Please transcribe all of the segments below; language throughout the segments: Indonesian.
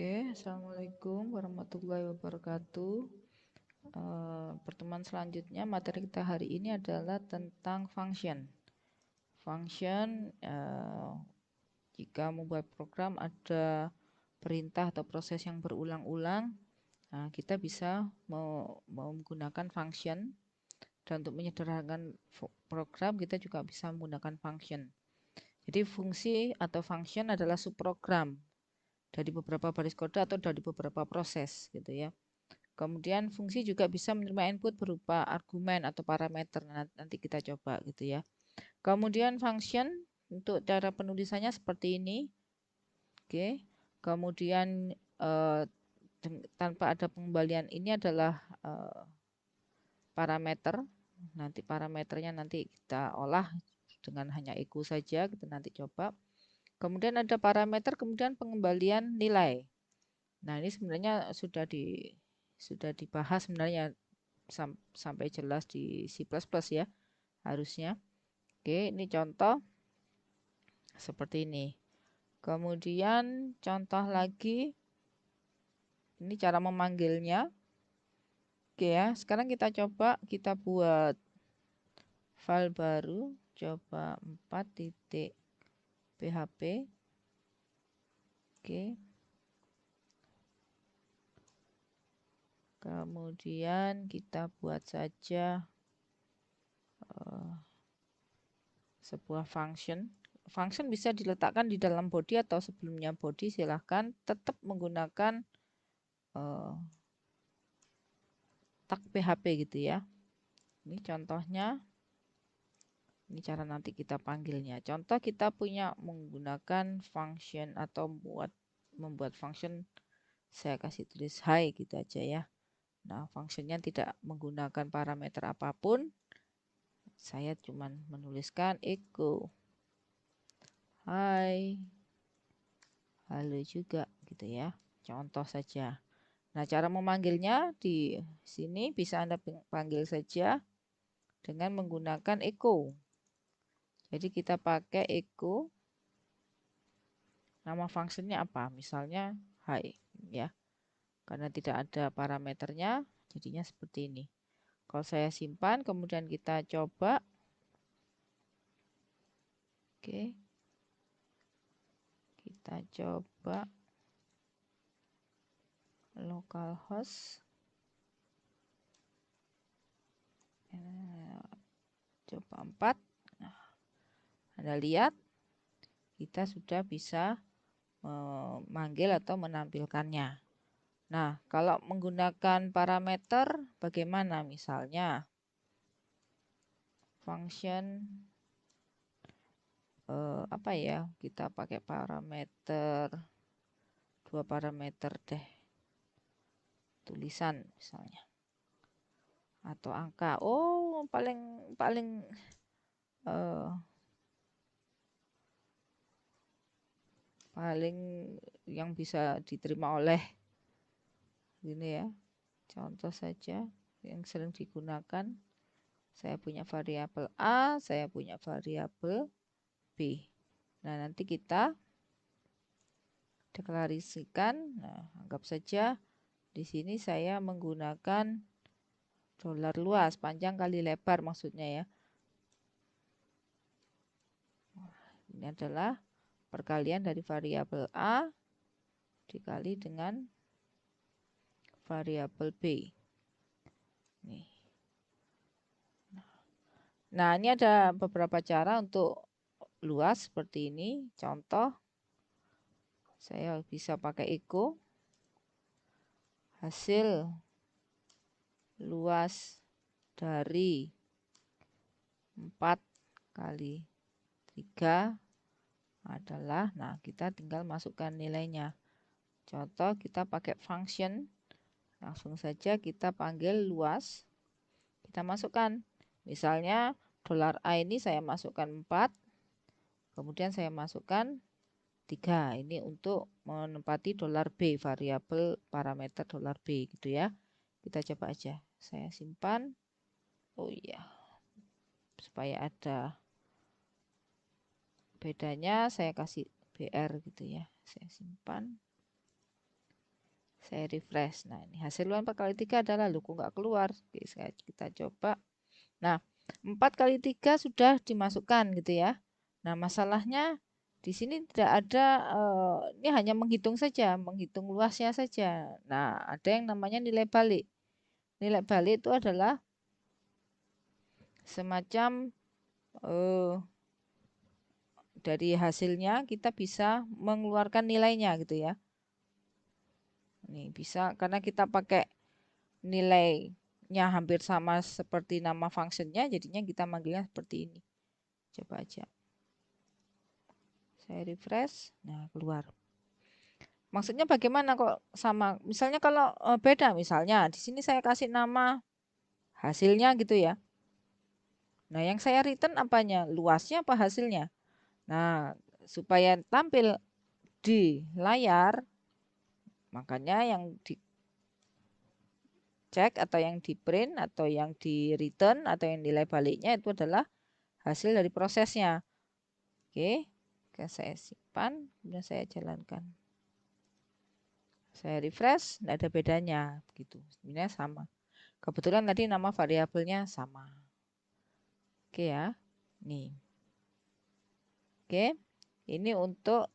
Oke, Assalamualaikum warahmatullahi wabarakatuh. Pertemuan selanjutnya, materi kita hari ini adalah tentang function. Function, jika membuat program ada perintah atau proses yang berulang-ulang, kita bisa menggunakan function. Dan untuk menyederhanakan program, kita juga bisa menggunakan function. Jadi fungsi atau function adalah subprogram dari beberapa baris kode atau dari beberapa proses gitu ya. Kemudian fungsi juga bisa menerima input berupa argumen atau parameter. Nanti kita coba gitu ya. Kemudian function untuk cara penulisannya seperti ini. Oke. Kemudian tanpa ada pengembalian ini adalah parameter. Nanti parameternya nanti kita olah dengan hanya echo saja. Kita nanti coba. Kemudian ada parameter, kemudian pengembalian nilai. Nah, ini sebenarnya sudah dibahas sebenarnya sampai jelas di C++ ya, harusnya. Oke, ini contoh seperti ini. Kemudian contoh lagi, ini cara memanggilnya. Oke ya, sekarang kita coba kita buat file baru, coba 4.php. Oke. Kemudian kita buat saja sebuah function. Function bisa diletakkan di dalam body atau sebelumnya body, silahkan tetap menggunakan tag PHP gitu ya. Ini contohnya, ini cara nanti kita panggilnya. Contoh kita punya menggunakan function atau membuat function, saya kasih tulis hi gitu aja ya. Nah, functionnya tidak menggunakan parameter apapun, saya cuman menuliskan echo hai, halo juga gitu ya. Contoh saja. Nah, cara memanggilnya di sini bisa Anda panggil saja dengan menggunakan echo. Jadi kita pakai echo. Nama fungsinya apa? Misalnya hi ya. Karena tidak ada parameternya, jadinya seperti ini. Kalau saya simpan, kemudian kita coba. Oke. Kita coba localhost. Coba 4. Nah, Anda lihat kita sudah bisa memanggil atau menampilkannya. Nah, kalau menggunakan parameter bagaimana? Misalnya function apa ya? Kita pakai parameter, 2 parameter deh. Tulisan misalnya. Atau angka. Oh, paling yang bisa diterima oleh gini ya. Contoh saja yang sering digunakan. Saya punya variabel A, saya punya variabel B. Nah, nanti kita deklarasikan. Nah, anggap saja di sini saya menggunakan dolar luas, panjang kali lebar maksudnya ya. Ini adalah perkalian dari variabel A dikali dengan variabel B. Nih. Nah, ini ada beberapa cara untuk luas seperti ini. Contoh, saya bisa pakai echo. Hasil luas dari 4 kali 3 adalah, nah kita tinggal masukkan nilainya. Contoh kita pakai function, langsung saja kita panggil luas, kita masukkan. Misalnya $a ini saya masukkan 4, kemudian saya masukkan 3. Ini untuk menempati $b, variabel parameter $b gitu ya. Kita coba aja. Saya simpan. Oh iya. Supaya ada bedanya saya kasih BR gitu ya. Saya simpan. Saya refresh. Nah, ini hasil 4 kali 3 adalah, loh kok nggak keluar. Oke, kita coba. Nah, 4 kali 3 sudah dimasukkan gitu ya. Nah, masalahnya di sini tidak ada, ini hanya menghitung saja, menghitung luasnya saja. Nah, ada yang namanya nilai balik. Nilai balik itu adalah semacam dari hasilnya kita bisa mengeluarkan nilainya gitu ya. Nih bisa karena kita pakai nilainya hampir sama seperti nama fungsinya, jadinya kita manggilnya seperti ini. Coba aja. Saya refresh, nah keluar. Maksudnya bagaimana kok sama? Misalnya kalau beda, misalnya di sini saya kasih nama hasilnya gitu ya. Nah, yang saya return apanya? Luasnya apa hasilnya? Nah, supaya tampil di layar, makanya yang dicek atau yang di print atau yang di return atau yang nilai baliknya itu adalah hasil dari prosesnya. Oke, saya simpan, kemudian saya jalankan. Saya refresh, tidak ada bedanya, begitu. Sebenarnya sama. Kebetulan tadi nama variabelnya sama. Oke ya, nih. Oke, ini untuk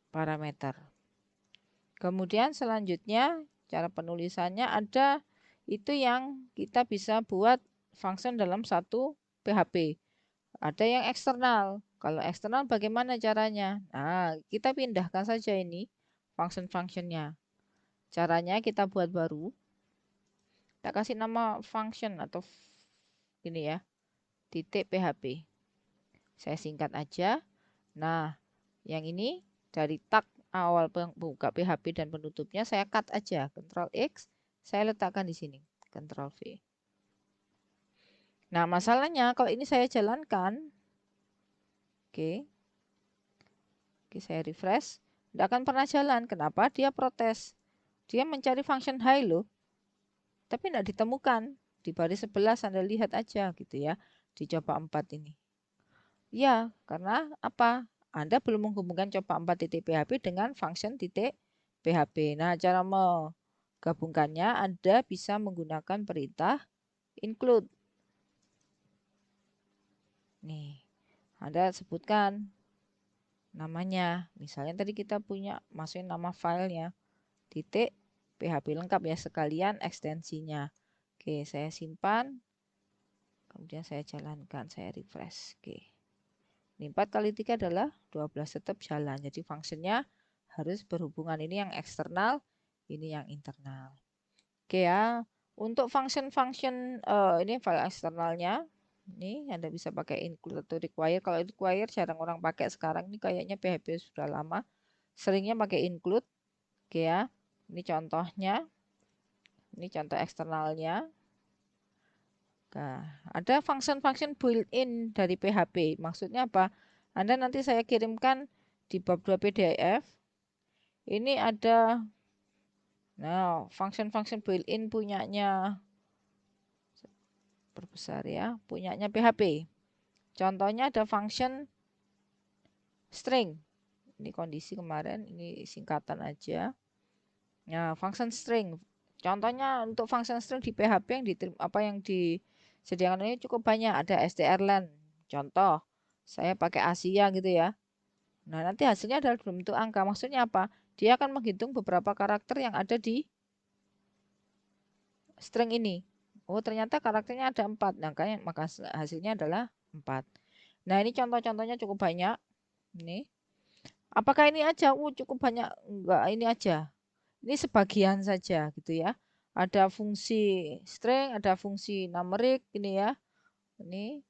parameter. Kemudian selanjutnya cara penulisannya ada itu yang kita bisa buat function dalam satu PHP. Ada yang eksternal. Kalau eksternal bagaimana caranya? Nah, kita pindahkan saja ini function-functionnya. Caranya kita buat baru. Kita kasih nama function atau ini ya, titik PHP. Saya singkat aja. Nah, yang ini dari tag awal buka PHP dan penutupnya saya cut aja. Ctrl X, saya letakkan di sini. Ctrl V. Nah, masalahnya kalau ini saya jalankan, oke, saya refresh, tidak akan pernah jalan. Kenapa? Dia protes. Dia mencari function high loh, tapi tidak ditemukan. Di baris 11 Anda lihat aja gitu ya. Dicoba 4 ini. Ya, karena apa? Anda belum menghubungkan coba 4.php dengan function .php. Nah, cara menggabungkannya Anda bisa menggunakan perintah include. Nih, Anda sebutkan namanya. Misalnya tadi kita punya masukin nama filenya .php lengkap ya, sekalian ekstensinya. Oke, saya simpan. Kemudian saya jalankan, saya refresh. Oke. Ini 4 kali 3 adalah 12, tetap jalan. Jadi fungsinya harus berhubungan, ini yang eksternal, ini yang internal. Oke ya, untuk function-function ini file eksternalnya, ini Anda bisa pakai include atau require. Kalau require jarang orang pakai sekarang, ini kayaknya PHP sudah lama. Seringnya pakai include. Oke ya, ini contohnya. Ini contoh eksternalnya. Nah, ada function-function built-in dari PHP. Maksudnya apa? Anda nanti saya kirimkan di bab 2 PDF. Ini ada function-function built-in punyanya, perbesar ya, punyanya PHP. Contohnya ada function string. Ini kondisi kemarin, ini singkatan aja. Nah, function string. Contohnya untuk function string di PHP yang disediakan ini cukup banyak. Ada strlen. Contoh, saya pakai Asia gitu ya. Nah, nanti hasilnya adalah bentuk angka. Maksudnya apa? Dia akan menghitung beberapa karakter yang ada di string ini. Oh, ternyata karakternya ada 4. Nah, maka hasilnya adalah 4. Nah, ini contoh-contohnya cukup banyak. Ini. Apakah ini aja? Cukup banyak. Enggak, ini aja. Ini sebagian saja gitu ya. Ada fungsi string, ada fungsi numerik ini ya. Ini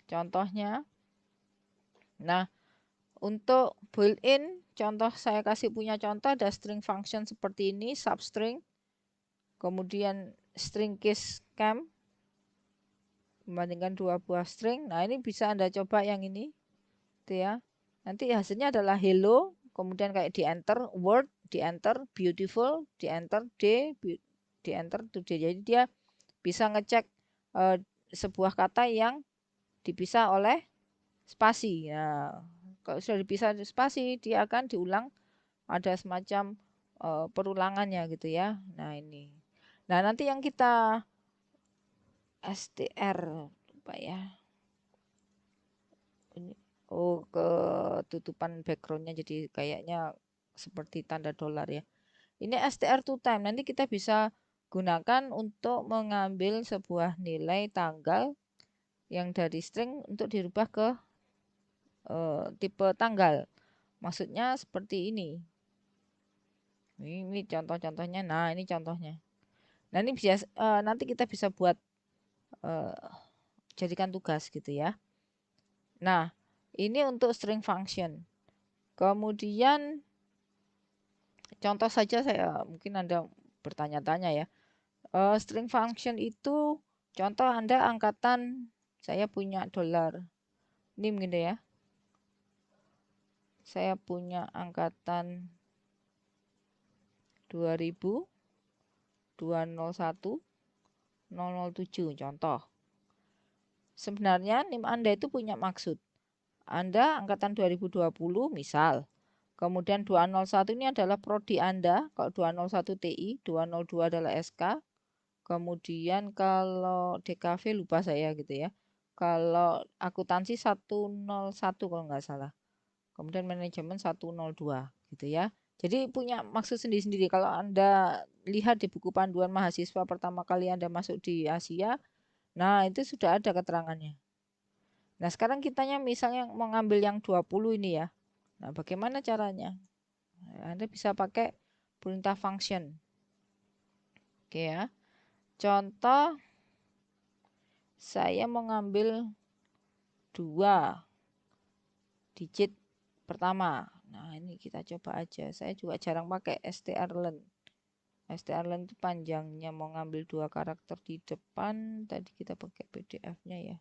contohnya. Nah, untuk built-in, contoh saya kasih punya contoh ada string function seperti ini, substring. Kemudian string case cam membandingkan 2 buah string. Nah, ini bisa Anda coba yang ini. Gitu ya. Nanti hasilnya adalah hello, kemudian kayak di enter word, di enter beautiful, di enter day, di enter today. Jadi dia bisa ngecek sebuah kata yang dipisah oleh spasi. Nah, kalau sudah dipisah spasi, dia akan diulang, ada semacam perulangannya gitu ya. Nah ini. Nah nanti yang kita str apa ya? Ini, oh ketutupan backgroundnya jadi kayaknya seperti tanda dolar ya. Ini str to time. Nanti kita bisa gunakan untuk mengambil sebuah nilai tanggal yang dari string untuk dirubah ke tipe tanggal. Maksudnya seperti ini. Ini contoh-contohnya. Nah, ini contohnya. Nah, ini bisa nanti kita bisa buat jadikan tugas gitu ya. Nah, ini untuk string function. Kemudian contoh saja saya mungkin Anda bertanya-tanya ya. String function itu contoh Anda angkatan saya punya dolar nim gitu ya. Saya punya angkatan 2000 201 007 contoh. Sebenarnya NIM Anda itu punya maksud. Anda angkatan 2020 misal. Kemudian 201 ini adalah prodi Anda. Kalau 201 TI, 202 adalah SK. Kemudian kalau DKV lupa saya gitu ya. Kalau akuntansi 101 kalau nggak salah. Kemudian manajemen 102 gitu ya. Jadi punya maksud sendiri-sendiri. Kalau Anda lihat di buku panduan mahasiswa pertama kali Anda masuk di Asia, nah itu sudah ada keterangannya. Nah sekarang kitanya misalnya mau ngambil yang 20 ini ya. Nah bagaimana caranya? Anda bisa pakai perintah function. Oke ya. Contoh, saya mau ngambil 2 digit pertama. Nah ini kita coba aja. Saya juga jarang pakai strlen. strlen itu panjangnya mau ngambil 2 karakter di depan. Tadi kita pakai PDF-nya ya.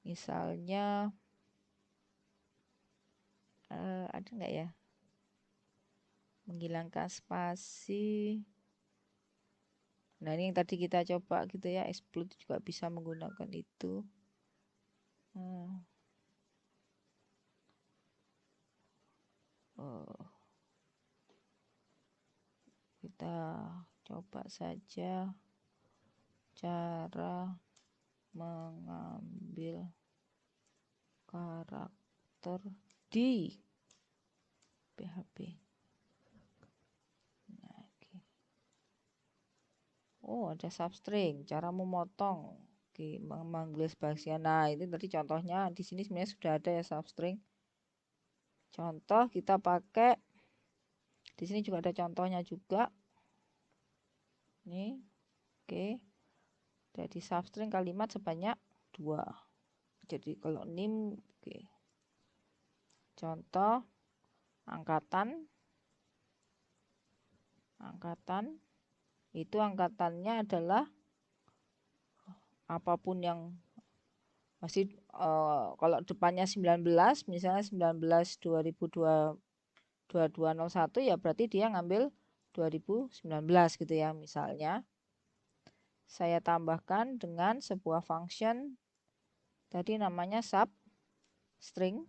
Misalnya ada nggak ya? Menghilangkan spasi. Nah ini yang tadi kita coba gitu ya. Explode juga bisa menggunakan itu. Kita coba saja cara mengambil karakter di PHP. Nah, okay. Oh, ada substring, cara memotong. Oke, memanggil spasial. Nah, ini tadi contohnya di sini sebenarnya sudah ada ya substring. Contoh kita pakai di sini juga ada contohnya juga. Nih. Oke. Jadi substring kalimat sebanyak 2. Jadi kalau nim oke. Contoh angkatan itu angkatannya adalah apapun yang masih kalau depannya 19 misalnya 19 2002 2201 ya berarti dia ngambil 2019 gitu ya. Misalnya saya tambahkan dengan sebuah function tadi namanya substring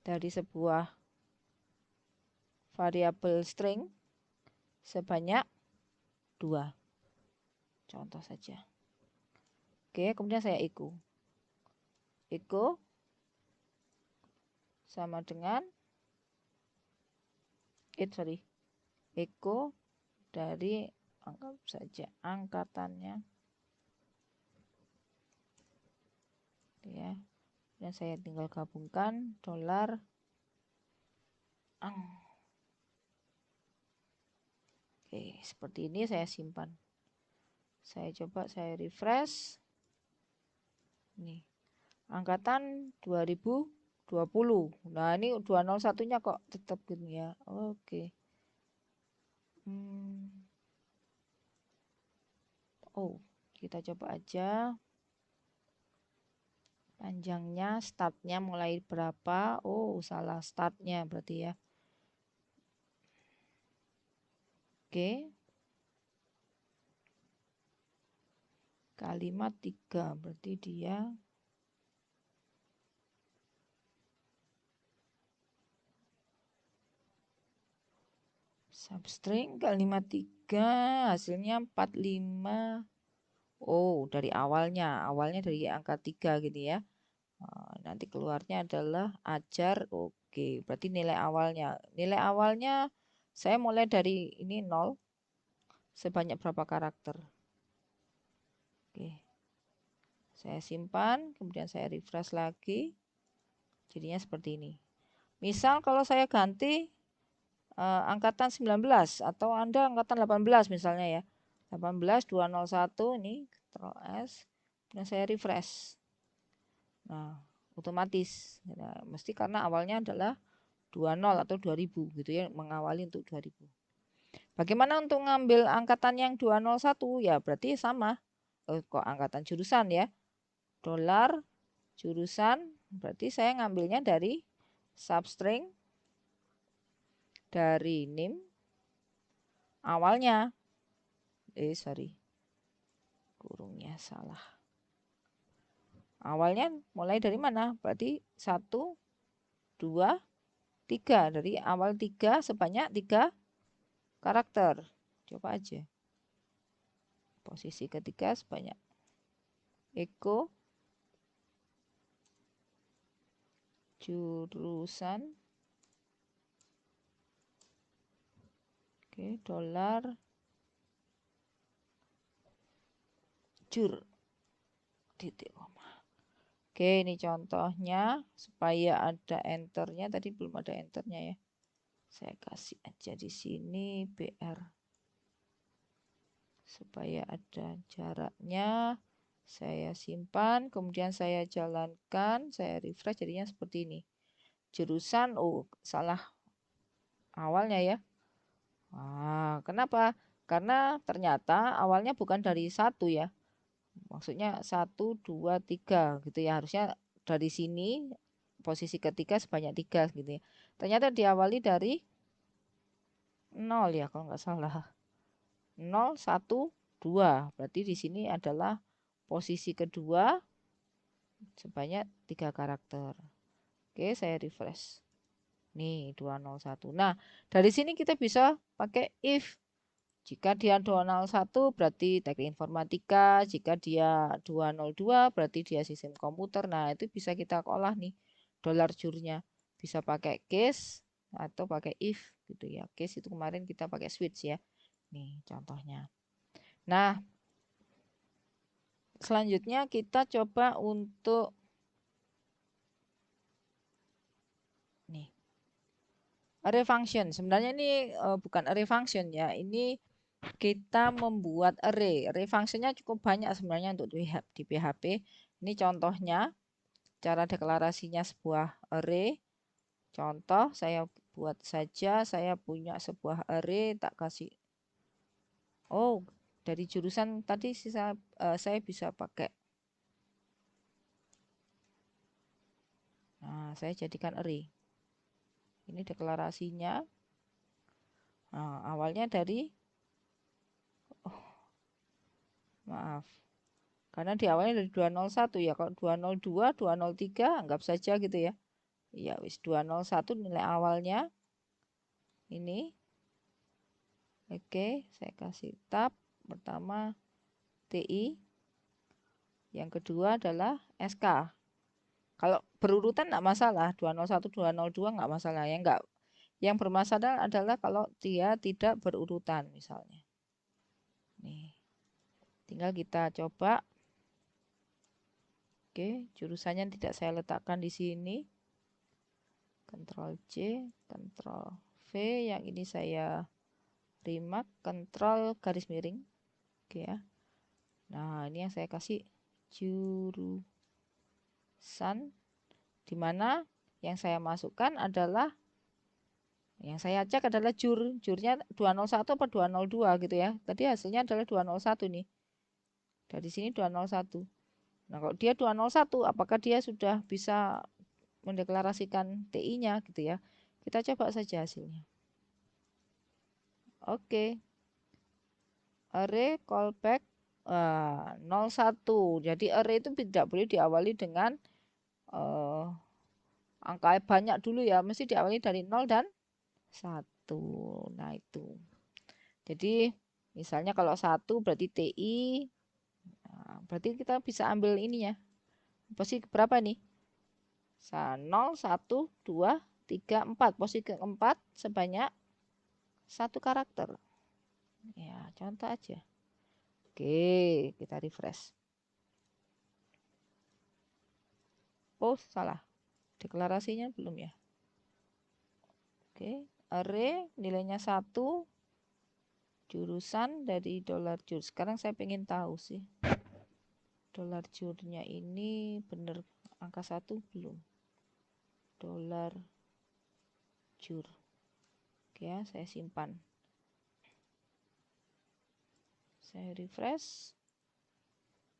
dari sebuah variabel string sebanyak 2. Contoh saja. Oke, kemudian saya echo. Echo sama dengan echo dari anggap saja angkatannya ya. Dan saya tinggal gabungkan dolar ang. Oke, seperti ini saya simpan. Saya coba saya refresh. Nih. Angkatan 2020. Nah, ini 201-nya kok tetap gini ya. Oke. Oh, kita coba aja. Panjangnya, startnya mulai berapa? Oh, salah startnya berarti ya. Oke. Kalimat 3 berarti dia Substring ke 53, hasilnya 45. Oh, dari awalnya dari angka 3 gitu ya. Nanti keluarnya adalah ajar. Oke, berarti nilai awalnya saya mulai dari ini 0 sebanyak berapa karakter. Oke, saya simpan, kemudian saya refresh lagi, jadinya seperti ini. Misal kalau saya ganti angkatan 19 atau Anda angkatan 18 misalnya ya, 18201 ini Ctrl S, dan saya refresh. Nah, otomatis. Nah, mesti karena awalnya adalah 20 atau 2000 gitu ya, mengawali untuk 2000. Bagaimana untuk ngambil angkatan yang 201? Ya, berarti sama. Kok angkatan jurusan ya. Dolar jurusan, berarti saya ngambilnya dari substring dari name awalnya. Sorry. Kurungnya salah. Awalnya mulai dari mana? Berarti 1, 2, 3. Dari awal 3 sebanyak 3 karakter. Coba aja. Posisi ketiga sebanyak Eko jurusan. Oke, dolar jur titik koma. Oke, ini contohnya supaya ada enternya. Tadi belum ada enternya ya. Saya kasih aja di sini BR supaya ada jaraknya. Saya simpan, kemudian saya jalankan, saya refresh, jadinya seperti ini. Jurusan, oh salah awalnya ya. Kenapa? Karena ternyata awalnya bukan dari 1 ya. Maksudnya 1, 2, 3 gitu ya. Harusnya dari sini posisi ketiga sebanyak 3 gitu ya. Ternyata diawali dari 0 ya kalau nggak salah. 0, 1, 2. Berarti di sini adalah posisi kedua sebanyak 3 karakter. Oke, saya refresh. Nih, 201. Nah, dari sini kita bisa pakai if. Jika dia 201 berarti teknik informatika, jika dia 202 berarti dia sistem komputer. Nah, itu bisa kita olah nih dolar jurnya. Bisa pakai case atau pakai if gitu ya. Case itu kemarin kita pakai switch ya. Nih contohnya. Nah, selanjutnya kita coba untuk nih array function. Sebenarnya ini bukan array function ya. Ini kita membuat array. Array functionnya cukup banyak sebenarnya untuk di PHP. Ini contohnya cara deklarasinya sebuah array. Contoh saya buat saja, saya punya sebuah array, tak kasih. Oh, dari jurusan tadi saya bisa pakai. Nah, saya jadikan array. Ini deklarasinya. Nah, awalnya dari maaf. Karena di awalnya dari 201 ya. Kalau 202, 203 anggap saja gitu ya. Ya wis 201 nilai awalnya ini. Oke, saya kasih tab. Pertama TI. Yang kedua adalah SK. Kalau berurutan enggak masalah, 201 202 enggak masalah ya, enggak. Yang bermasalah adalah kalau dia tidak berurutan misalnya. Nih. Tinggal kita coba. Oke, jurusannya tidak saya letakkan di sini. Ctrl C, Ctrl V, yang ini saya remark, Ctrl garis miring. Oke ya. Nah, ini yang saya kasih jurusan, di mana yang saya masukkan adalah yang saya cek adalah jurnya 201 apa 202 gitu ya. Tadi hasilnya adalah 201 nih. Dari sini 201. Nah, kalau dia 201, apakah dia sudah bisa mendeklarasikan TI-nya gitu ya. Kita coba saja hasilnya. Oke. Array callback 01. Jadi array itu tidak boleh diawali dengan angka banyak dulu ya. Mesti diawali dari 0 dan 1. Nah, itu. Jadi misalnya kalau 1 berarti TI. Nah, berarti kita bisa ambil ini ya. Posisi berapa nih? 0, 1, 2, 3, 4. Posisi keempat sebanyak 1 karakter. Ya, contoh aja. Oke, kita refresh. Oh, salah. Deklarasinya belum ya. Oke, array nilainya 1, jurusan dari $jur. Sekarang saya pengen tahu sih. $jurnya ini bener angka 1 belum? $jur. Oke ya, saya simpan. Saya refresh.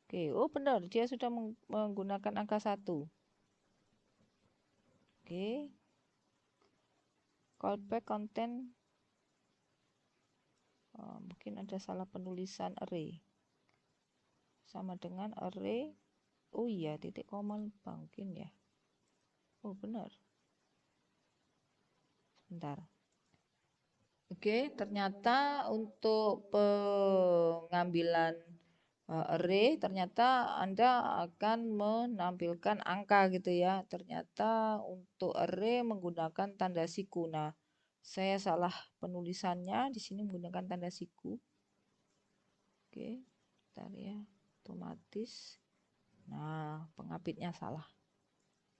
Oke, oh benar, dia sudah menggunakan angka 1. Oke. Callback content. Mungkin ada salah penulisan array. Sama dengan array. Oh iya, titik koma mungkin ya. Oh benar. Sebentar. Oke, ternyata untuk pengambilan array ternyata Anda akan menampilkan angka gitu ya. Ternyata untuk array menggunakan tanda siku. Nah, saya salah penulisannya di sini menggunakan tanda siku. Oke, bentar ya. Otomatis. Nah, pengapitnya salah.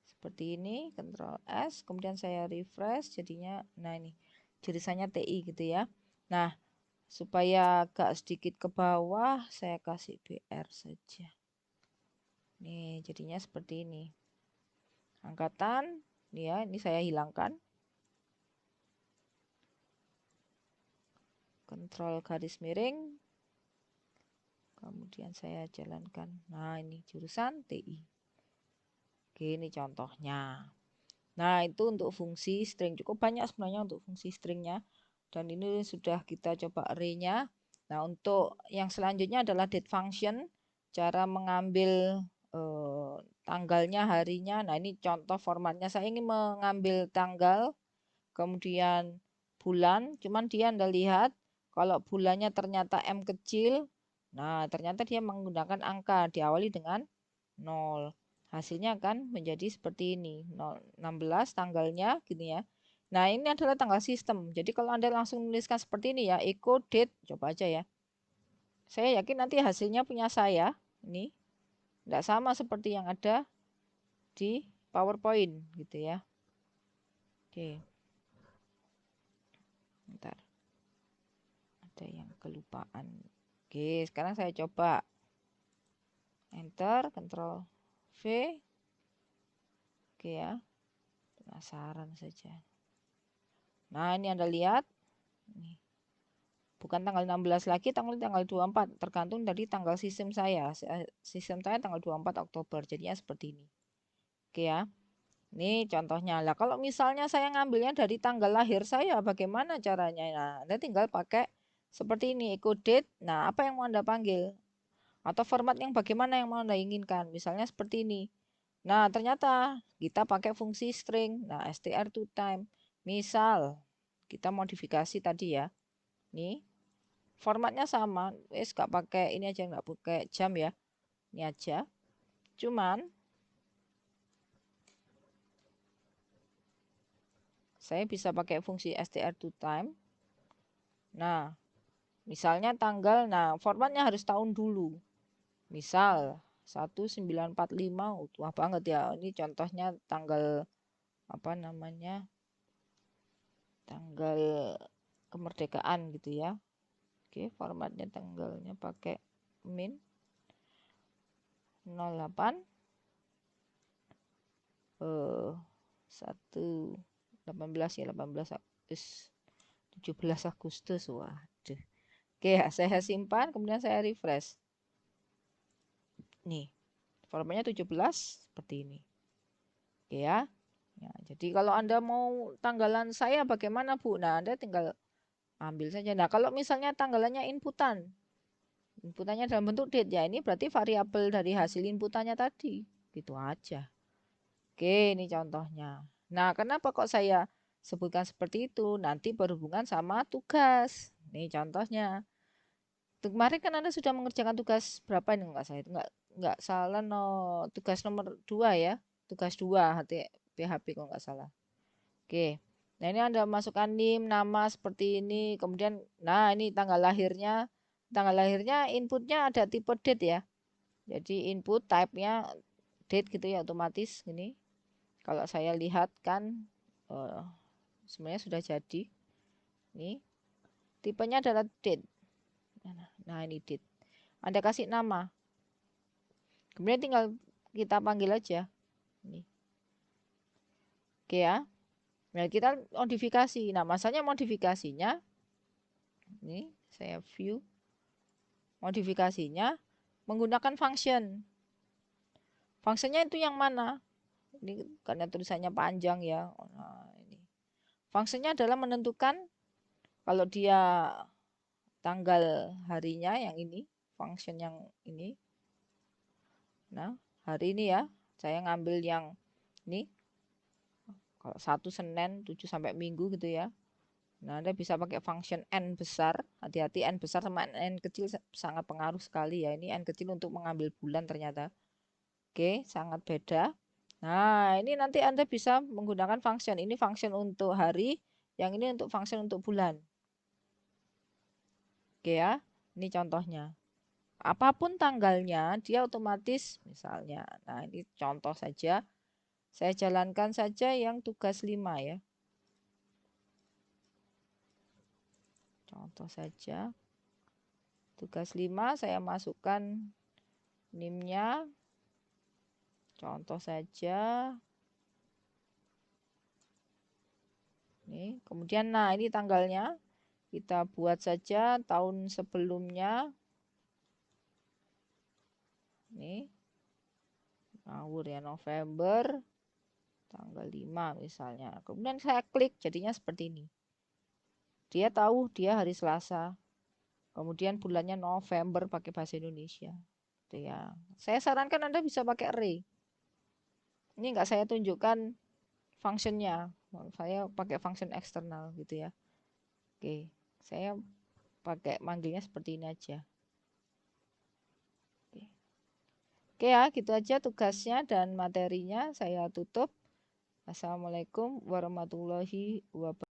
Seperti ini, Ctrl S, kemudian saya refresh jadinya nah ini jurusannya TI gitu ya. Nah, supaya agak sedikit ke bawah saya kasih BR saja. Nih, jadinya seperti ini. Angkatan, nih ya, ini saya hilangkan. Kontrol garis miring. Kemudian saya jalankan. Nah, ini jurusan TI. Oke, ini contohnya. Nah, itu untuk fungsi string. Cukup banyak sebenarnya untuk fungsi stringnya. Dan ini sudah kita coba array-nya. Nah, untuk yang selanjutnya adalah date function. Cara mengambil tanggalnya, harinya. Nah, ini contoh formatnya. Saya ingin mengambil tanggal, kemudian bulan. Cuman dia Anda lihat, kalau bulannya ternyata M kecil. Nah, ternyata dia menggunakan angka. Diawali dengan 0. Hasilnya akan menjadi seperti ini. 16 tanggalnya gini ya. Nah, ini adalah tanggal sistem. Jadi kalau Anda langsung menuliskan seperti ini ya, echo date, coba aja ya. Saya yakin nanti hasilnya punya saya. Ini tidak sama seperti yang ada di PowerPoint gitu ya. Oke. Bentar. Ada yang kelupaan. Oke, sekarang saya coba. Enter, Ctrl V. Oke ya. Penasaran saja. Nah, ini Anda lihat. Nih. Bukan tanggal 16 lagi, tanggal 24. Tergantung dari tanggal sistem saya. Sistem saya tanggal 24 Oktober. Jadinya seperti ini. Oke ya. Ini contohnya. Lah kalau misalnya saya ngambilnya dari tanggal lahir saya, bagaimana caranya? Nah, Anda tinggal pakai seperti ini, echo date. Nah, apa yang mau Anda panggil? Atau format yang bagaimana yang mau Anda inginkan? Misalnya seperti ini. Nah, ternyata kita pakai fungsi string. Nah, str to time. Misal, kita modifikasi tadi ya. Nih, formatnya sama. Gak pakai ini aja, nggak pakai jam ya. Ini aja. Cuman, saya bisa pakai fungsi str to time. Nah, misalnya tanggal, nah formatnya harus tahun dulu. Misal 1945, tua banget ya. Ini contohnya tanggal apa namanya? Tanggal kemerdekaan gitu ya. Oke, formatnya tanggalnya pakai min 08 1 18 ya, 18 Agustus 17 Agustus. Waduh. Oke, saya simpan kemudian saya refresh. Nih, formatnya 17 seperti ini. Oke ya. Ya, jadi kalau Anda mau tanggalan saya bagaimana Bu? Nah, Anda tinggal ambil saja. Nah, kalau misalnya tanggalannya inputan. Inputannya dalam bentuk date ya, ini berarti variabel dari hasil inputannya tadi. Gitu aja. Oke, ini contohnya. Nah, kenapa kok saya sebutkan seperti itu. Nanti berhubungan sama tugas. Nih contohnya. Kemarin kan Anda sudah mengerjakan tugas berapa ini enggak saya itu enggak salah tugas nomor 2 ya. Tugas 2 PHP kalau enggak salah. Oke. Nah, ini Anda masukkan NIM, nama seperti ini, kemudian nah ini tanggal lahirnya. Tanggal lahirnya inputnya ada tipe date ya. Jadi input type-nya date gitu ya otomatis ini. Kalau saya lihat kan sebenarnya sudah jadi. Nih, tipenya adalah date. Nah, ini date. Anda kasih nama. Kemudian tinggal kita panggil aja. Ini. Oke ya. Nah, kita modifikasi. Nah, masanya modifikasinya ini saya view. Modifikasinya menggunakan function. Fungsinya itu yang mana? Ini karena tulisannya panjang ya. Nah, ini. Fungsinya adalah menentukan kalau dia tanggal harinya yang ini, function yang ini. Nah, hari ini ya, saya ngambil yang ini. Kalau 1 Senin, 7 sampai Minggu gitu ya. Nah, Anda bisa pakai function N besar. Hati-hati N besar sama N kecil sangat pengaruh sekali ya. Ini N kecil untuk mengambil bulan ternyata. Oke, sangat beda. Nah, ini nanti Anda bisa menggunakan function. Ini function untuk hari, yang ini untuk function untuk bulan. Oke ya, ini contohnya. Apapun tanggalnya, dia otomatis misalnya. Nah, ini contoh saja. Saya jalankan saja yang tugas 5 ya. Contoh saja. Tugas 5 saya masukkan NIM-nya. Contoh saja. Nih, kemudian nah ini tanggalnya. Kita buat saja tahun sebelumnya. Nih. Ngawur ya, November tanggal 5 misalnya. Kemudian saya klik jadinya seperti ini. Dia tahu dia hari Selasa. Kemudian bulannya November pakai bahasa Indonesia. Itu ya. Saya sarankan Anda bisa pakai array. Ini enggak saya tunjukkan functionnya. Saya pakai function eksternal gitu ya. Oke, saya pakai manggilnya seperti ini aja. Oke ya, gitu aja tugasnya dan materinya. Saya tutup. Assalamualaikum warahmatullahi wabarakatuh.